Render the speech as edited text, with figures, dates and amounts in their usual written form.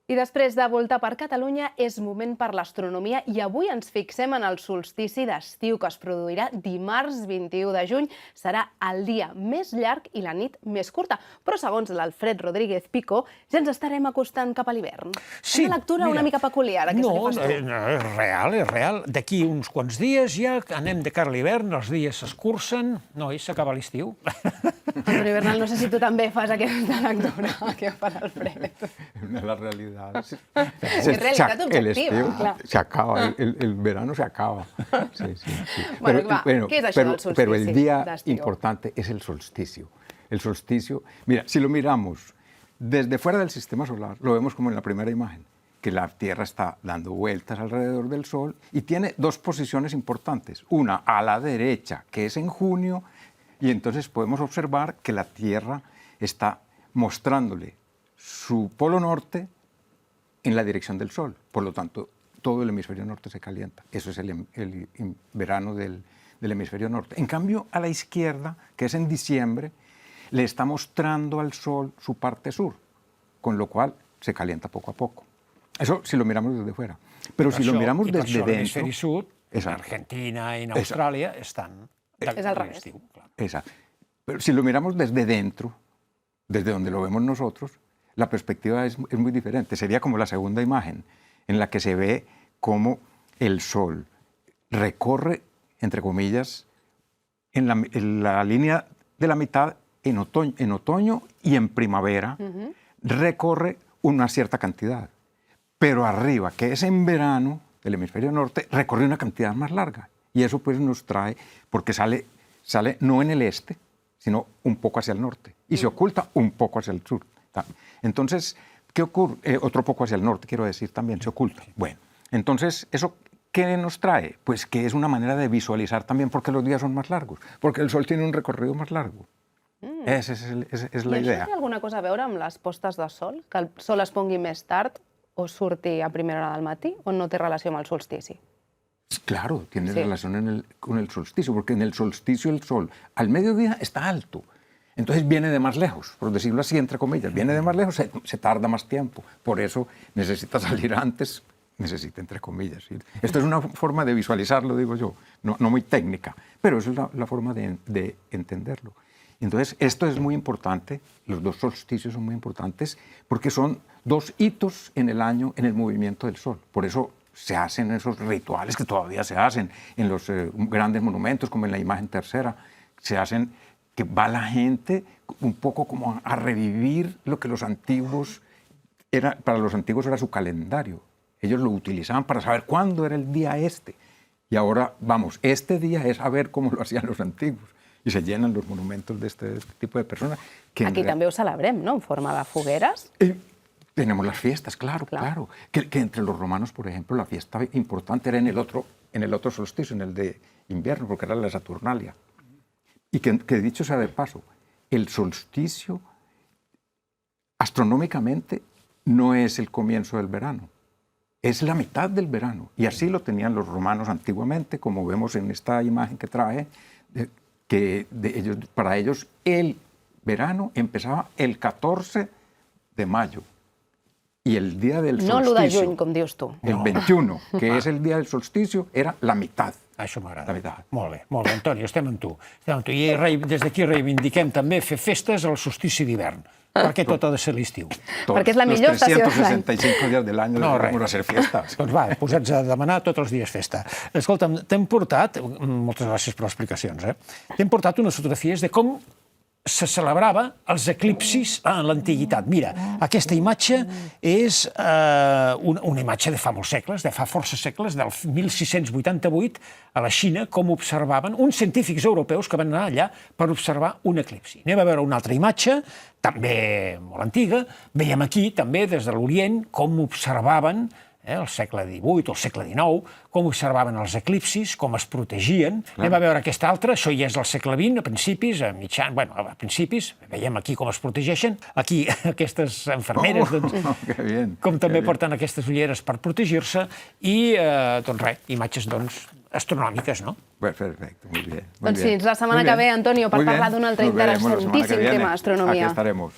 I després de voltar per Catalunya, és moment per l'astronomia i avui ens fixem en el solstici d'estiu que es produirà dimarts 21 de juny. Serà el dia més llarg i la nit més curta, però segons l'Alfred Rodríguez Pico ja ens estarem acostant cap a l'hivern. Sí, una lectura una mica peculiar, aquesta que fas tu. No, és real, és real. D'aquí uns quants dies ja anem de cara a l'hivern, els dies s'escurcen, no, i s'acaba l'estiu. Antoni Bernal, no sé si tu també fas aquesta lectura que fa l'Alfred. La realidad. Es realidad objetiva, El estío claro. se acaba, el verano se acaba. Sí. Bueno, ¿qué es eso del solsticio? Pero el día d'estiu? importante es el solsticio. El solsticio, mira, si lo miramos desde fuera del sistema solar, lo vemos como en la primera imagen, que la Tierra está dando vueltas alrededor del Sol y tiene dos posiciones importantes. Una a la derecha, que es en junio, y entonces podemos observar que la Tierra está mostrándole su polo norte en la dirección del Sol. Por lo tanto, todo el hemisferio norte se calienta. Eso es el verano del hemisferio norte. En cambio, a la izquierda, que es en diciembre, le está mostrando al Sol su parte sur, con lo cual se calienta poco a poco. Eso si lo miramos desde fuera. Pero si lo miramos desde dentro... L'hemisferi sud, en Exacto. Argentina i en Austràlia, estan... És al revés. Exacto. Pero si lo miramos desde dentro, desde donde lo vemos nosotros, la perspectiva es muy diferente. Sería como la segunda imagen, en la que se ve cómo el Sol recorre, entre comillas, en la línea de la mitad en otoño y en primavera, recorre una cierta cantidad. Pero arriba, que es en verano, el hemisferio norte, recorre una cantidad más larga. Y eso pues nos trae, porque sale no en el este, sino un poco hacia el norte. Y se oculta un poco hacia el sur. Entonces, ¿qué ocurre? Otro poco hacia el norte, quiero decir también, se oculta. Bueno, entonces, ¿eso qué nos trae? Pues que es una manera de visualizar también porque los días son más largos, porque el Sol tiene un recorrido más largo. Esa és la idea. I això té alguna cosa a veure amb les postes de sol? Que el sol es pongui més tard o surti a primera hora del matí? O no té relació amb el solstici? Claro, tiene Sí. relación con el solsticio, porque en el solsticio el Sol al mediodía está alto. Entonces viene de más lejos, por decirlo así, entre comillas. Viene de más lejos, se tarda más tiempo. Por eso necesita salir antes, necesita entre comillas. ¿Sí? Esto es una forma de visualizarlo, digo yo, no muy técnica, pero eso es la forma de entenderlo. Entonces, esto es muy importante, los dos solsticios son muy importantes, porque son dos hitos en el año en el movimiento del Sol. Por eso se hacen esos rituales que todavía se hacen en los grandes monumentos, como en la imagen tercera, se hacen que va la gente un poco como a revivir lo que para los antiguos era su calendario. Ellos lo utilizaban para saber cuándo era el día este. Y ahora, vamos, este día es a ver cómo lo hacían los antiguos. Y se llenan los monumentos de este tipo de personas. Que Aquí també ho celebrem, no?, en forma de fogueres. Tenemos las fiestas, claro. Que entre los romanos, por ejemplo, la fiesta importante era en el otro solsticio, en el de invierno, porque era la Saturnalia. Y que dicho sea de paso, el solsticio astronómicamente no es el comienzo del verano, es la mitad del verano. Y así lo tenían los romanos antiguamente, como vemos en esta imagen que traje, para ellos el verano empezaba el 14 de mayo. Y el día del solsticio... No l'1 de juny, com dius tu. El 21, que és el dia del solsticio, era la meitat. Això m'agrada. La meitat. Molt bé, Antoni, estem amb tu. I des d'aquí reivindiquem també fer festes al solstici d'hivern, perquè tot ha de ser l'estiu. Perquè és la millor estació de l'any. Los 365 días del año debemos hacer fiestas. Doncs va, posats a demanar tots els dies festa. Escolta'm, t'hem portat, moltes gràcies per les explicacions, t'hem portat unes fotografies de com se celebrava els eclipsis en l'antiguitat. Mira, aquesta imatge és una imatge de fa molts segles, de fa força segles, del 1688, a la Xina, com observaven uns científics europeus que van anar allà per observar un eclipsi. Anem a veure una altra imatge, també molt antiga. Veiem aquí, també, des de l'Orient, com observaven al segle XVIII o al segle XIX, com observaven els eclipsis, com es protegien. Anem a veure aquesta altra, això ja és del segle XX, a principis, veiem aquí com es protegeixen. Aquí aquestes infermeres, com també porten aquestes ulleres per protegir-se, i, doncs res, imatges, astronòmiques, no? Perfecto, muy bien. Doncs fins la setmana que ve, Antonio, per parlar d'un altre interessantíssim tema d'astronomia. Aquí estaremos.